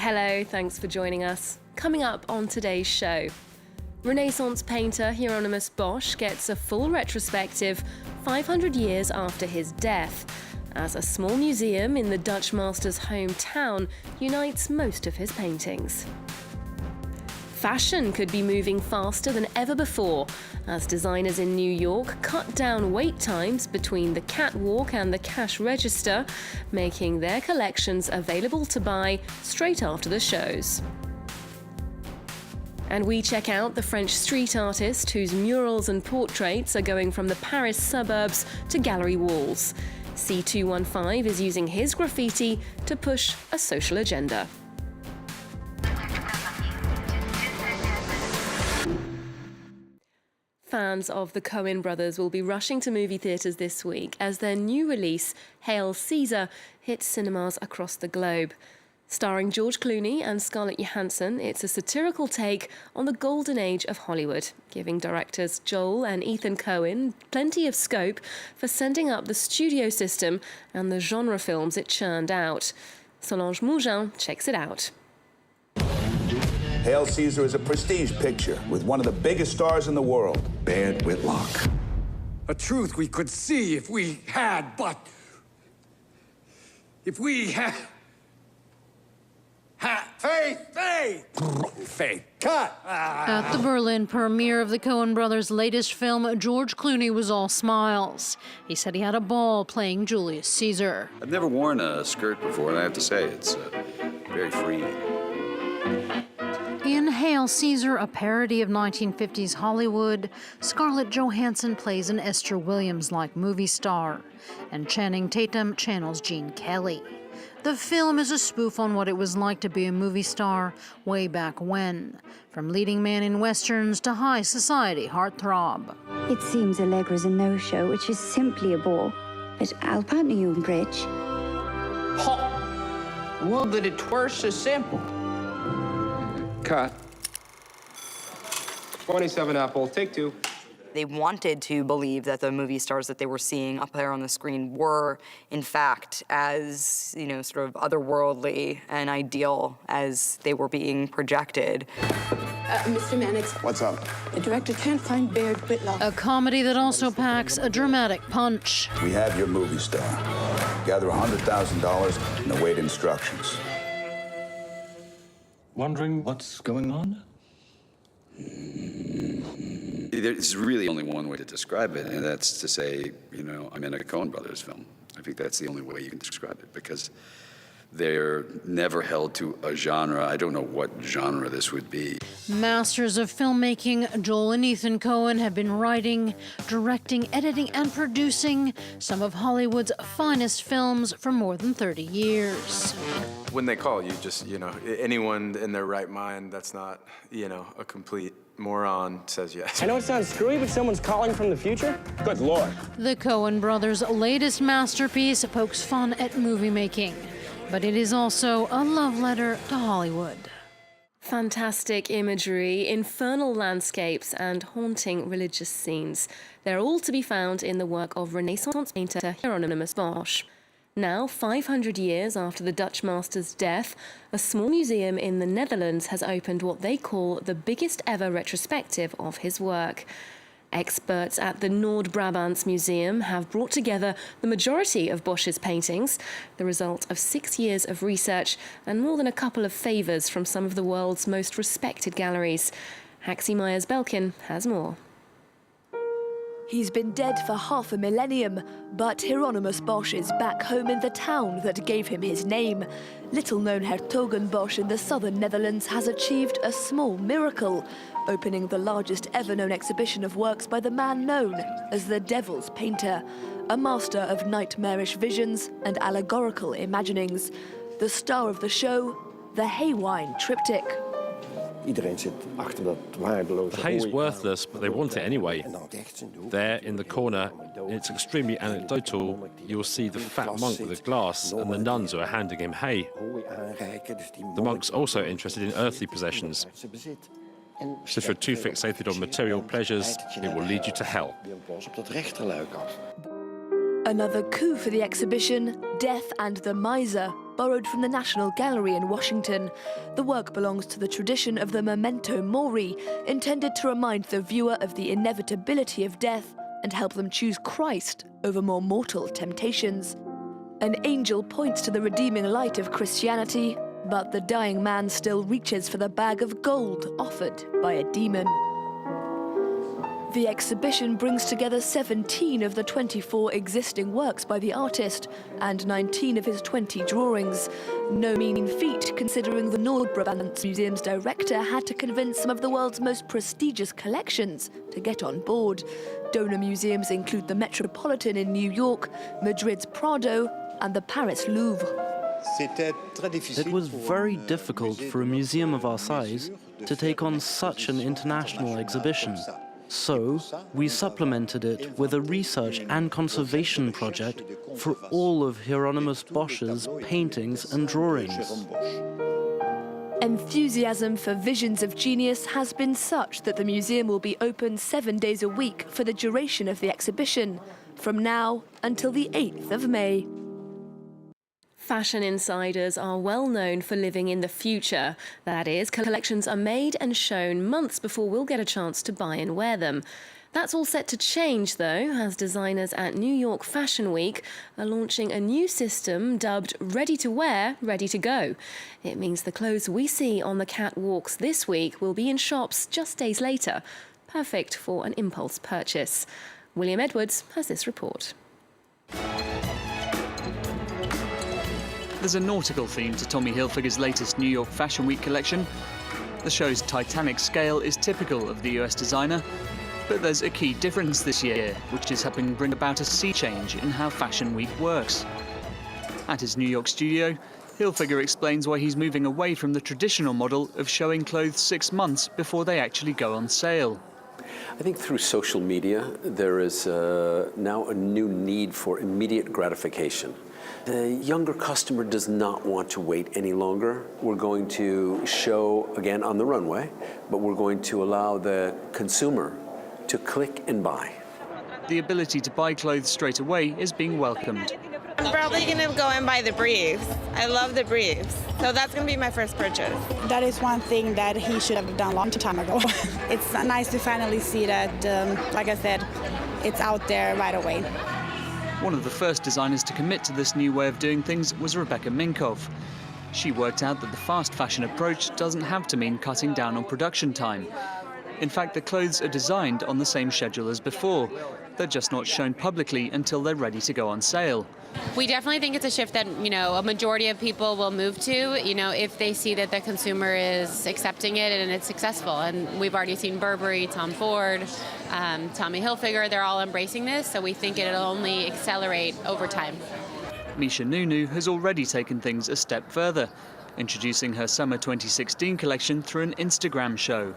Hello, thanks for joining us. Coming up on today's show, Renaissance painter Hieronymus Bosch gets a full retrospective 500 years after his death, as a small museum in the Dutch master's hometown unites most of his paintings. Fashion could be moving faster than ever before, as designers in New York cut down wait times between the catwalk and the cash register, making their collections available to buy straight after the shows. And we check out the French street artist whose murals and portraits are going from the Paris suburbs to gallery walls. C215 is using his graffiti to push a social agenda. Fans of the Coen brothers will be rushing to movie theatres this week as their new release, Hail Caesar, hits cinemas across the globe. Starring George Clooney and Scarlett Johansson, it's a satirical take on the golden age of Hollywood, giving directors Joel and Ethan Coen plenty of scope for sending up the studio system and the genre films it churned out. Solange Mougin checks it out. Hail Caesar is a prestige picture with one of the biggest stars in the world, Baird Whitlock. A truth we could see if we had, but... if we had... Faith! Cut! At the Berlin premiere of the Coen brothers' latest film, George Clooney was all smiles. He said he had a ball playing Julius Caesar. I've never worn a skirt before, and I have to say, it's very freeing. In Hail Caesar, a parody of 1950s Hollywood, Scarlett Johansson plays an Esther Williams-like movie star, and Channing Tatum channels Gene Kelly. The film is a spoof on what it was like to be a movie star way back when, from leading man in westerns to high society heartthrob. It seems Allegra's a no-show, which is simply a bore, but I'll partner you in bridge. Ho! Would that it were so simple. Cut. 27 Apple, take two. They wanted to believe that the movie stars that they were seeing up there on the screen were, in fact, as, sort of otherworldly and ideal as they were being projected. Mr. Mannix. What's up? The director can't find Baird Whitlock. A comedy that also packs a dramatic punch. We have your movie star. Gather $100,000 and await instructions. Wondering what's going on? There's really only one way to describe it, and that's to say, I'm in a Coen brothers film. I think that's the only way you can describe it, because they're never held to a genre. I don't know what genre this would be. Masters of filmmaking, Joel and Ethan Coen have been writing, directing, editing, and producing some of Hollywood's finest films for more than 30 years. When they call, you just, anyone in their right mind that's not, a complete moron says yes. I know it sounds screwy, but someone's calling from the future? Good Lord. The Coen brothers' latest masterpiece pokes fun at movie making, but it is also a love letter to Hollywood. Fantastic imagery, infernal landscapes, and haunting religious scenes. They're all to be found in the work of Renaissance painter Hieronymus Bosch. Now, 500 years after the Dutch master's death, a small museum in the Netherlands has opened what they call the biggest ever retrospective of his work. Experts at the Noordbrabants Museum have brought together the majority of Bosch's paintings, the result of 6 years of research and more than a couple of favours from some of the world's most respected galleries. Haxie Myers-Belkin has more. He's been dead for half a millennium, but Hieronymus Bosch is back home in the town that gave him his name. Little-known Hertogenbosch in the southern Netherlands has achieved a small miracle, opening the largest ever-known exhibition of works by the man known as the Devil's Painter, a master of nightmarish visions and allegorical imaginings. The star of the show, the Haywine Triptych. The hay's worthless, but they want it anyway. There, in the corner, it's extremely anecdotal, you'll see the fat monk with a glass and the nuns who are handing him hay. The monk's also interested in earthly possessions. So if you're too fixated on material pleasures, it will lead you to hell. Another coup for the exhibition, Death and the Miser. borrowed from the National Gallery in Washington. The work belongs to the tradition of the memento mori, intended to remind the viewer of the inevitability of death and help them choose Christ over more mortal temptations. An angel points to the redeeming light of Christianity, but the dying man still reaches for the bag of gold offered by a demon. The exhibition brings together 17 of the 24 existing works by the artist and 19 of his 20 drawings. No mean feat, considering the Noordbrabants Museum's director had to convince some of the world's most prestigious collections to get on board. Donor museums include the Metropolitan in New York, Madrid's Prado, and the Paris Louvre. It was very difficult for a museum of our size to take on such an international exhibition. So, we supplemented it with a research and conservation project for all of Hieronymus Bosch's paintings and drawings. Enthusiasm for visions of genius has been such that the museum will be open 7 days a week for the duration of the exhibition, from now until the 8th of May. Fashion insiders are well known for living in the future. That is, collections are made and shown months before we'll get a chance to buy and wear them. That's all set to change, though, as designers at New York Fashion Week are launching a new system dubbed Ready to Wear, Ready to Go. It means the clothes we see on the catwalks this week will be in shops just days later, perfect for an impulse purchase. William Edwards has this report. There's a nautical theme to Tommy Hilfiger's latest New York Fashion Week collection. The show's Titanic scale is typical of the US designer, but there's a key difference this year, which is helping bring about a sea change in how Fashion Week works. At his New York studio, Hilfiger explains why he's moving away from the traditional model of showing clothes 6 months before they actually go on sale. I think through social media, there is now a new need for immediate gratification. The younger customer does not want to wait any longer. We're going to show again on the runway, but we're going to allow the consumer to click and buy. The ability to buy clothes straight away is being welcomed. I'm probably going to go and buy the briefs. I love the briefs, so that's going to be my first purchase. That is one thing that he should have done a long time ago. It's nice to finally see that, like I said, it's out there right away. One of the first designers to commit to this new way of doing things was Rebecca Minkoff. She worked out that the fast fashion approach doesn't have to mean cutting down on production time. In fact, the clothes are designed on the same schedule as before. They're just not shown publicly until they're ready to go on sale. We definitely think it's a shift that, a majority of people will move to, if they see that the consumer is accepting it and it's successful. And we've already seen Burberry, Tom Ford, Tommy Hilfiger, they're all embracing this, so we think it'll only accelerate over time. Misha Nunu has already taken things a step further, introducing her summer 2016 collection through an Instagram show.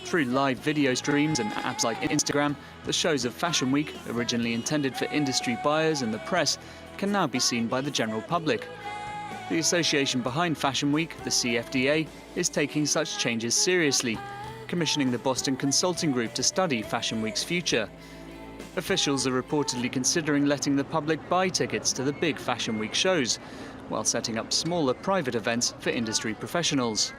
Through live video streams and apps like Instagram, the shows of Fashion Week, originally intended for industry buyers and the press, can now be seen by the general public. The association behind Fashion Week, the CFDA, is taking such changes seriously, commissioning the Boston Consulting Group to study Fashion Week's future. Officials are reportedly considering letting the public buy tickets to the big Fashion Week shows, while setting up smaller private events for industry professionals.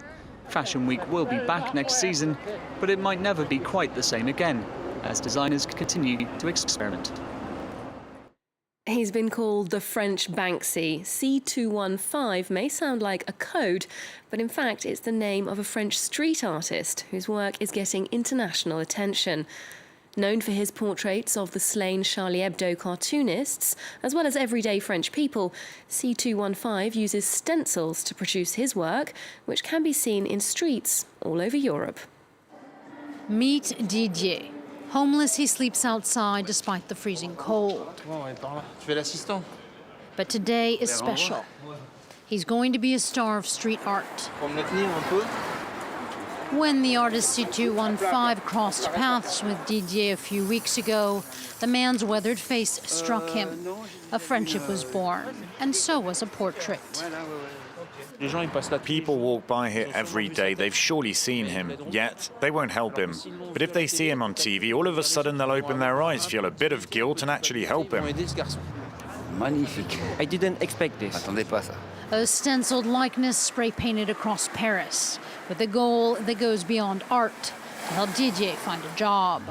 Fashion Week will be back next season, but it might never be quite the same again, as designers continue to experiment. He's been called the French Banksy. C215 may sound like a code, but in fact it's the name of a French street artist whose work is getting international attention. Known for his portraits of the slain Charlie Hebdo cartoonists, as well as everyday French people, C215 uses stencils to produce his work, which can be seen in streets all over Europe. Meet Didier. Homeless, he sleeps outside despite the freezing cold. But today is special. He's going to be a star of street art. When the artist C215 crossed paths with Didier a few weeks ago, the man's weathered face struck him. A friendship was born, and so was a portrait. People walk by here every day. They've surely seen him, yet they won't help him. But if they see him on TV, all of a sudden they'll open their eyes, feel a bit of guilt, and actually help him. Magnifique. I didn't expect this. Attendez pas ça. A stenciled likeness spray-painted across Paris with a goal that goes beyond art to help Didier find a job.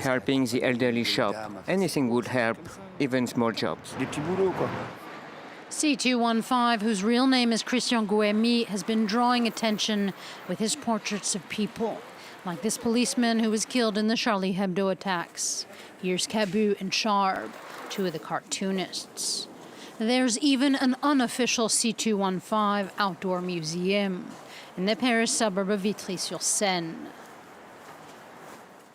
Helping the elderly shop. Anything would help, even small jobs. C215, whose real name is Christian Guémy, has been drawing attention with his portraits of people, like this policeman who was killed in the Charlie Hebdo attacks. Here's Cabu and Charb, two of the cartoonists. There's even an unofficial C215 outdoor museum in the Paris suburb of Vitry-sur-Seine.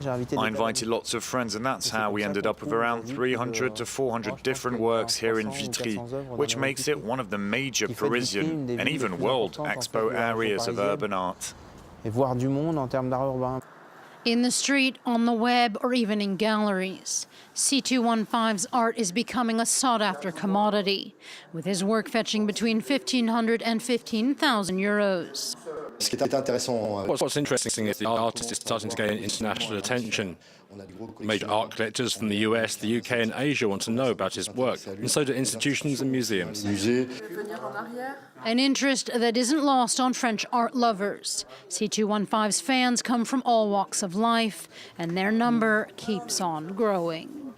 I invited lots of friends, and that's how we ended up with around 300 to 400 different works here in Vitry, which makes it one of the major Parisian and even world expo areas of urban art. In the street, on the web, or even in galleries, C215's art is becoming a sought-after commodity, with his work fetching between 1,500 and 15,000 euros. What's interesting is the artist is starting to gain international attention. Major art collectors from the US, the UK and Asia want to know about his work, and so do institutions and museums. An interest that isn't lost on French art lovers. C215's fans come from all walks of life, and their number keeps on growing.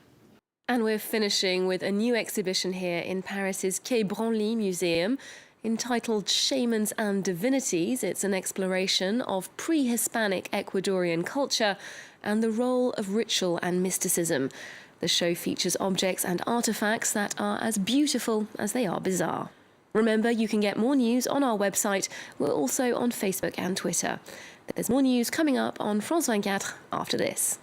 And we're finishing with a new exhibition here in Paris's Quai Branly Museum. Entitled Shamans and Divinities, it's an exploration of pre-Hispanic Ecuadorian culture and the role of ritual and mysticism. The show features objects and artifacts that are as beautiful as they are bizarre. Remember, you can get more news on our website. We're also on Facebook and Twitter. There's more news coming up on France 24 after this.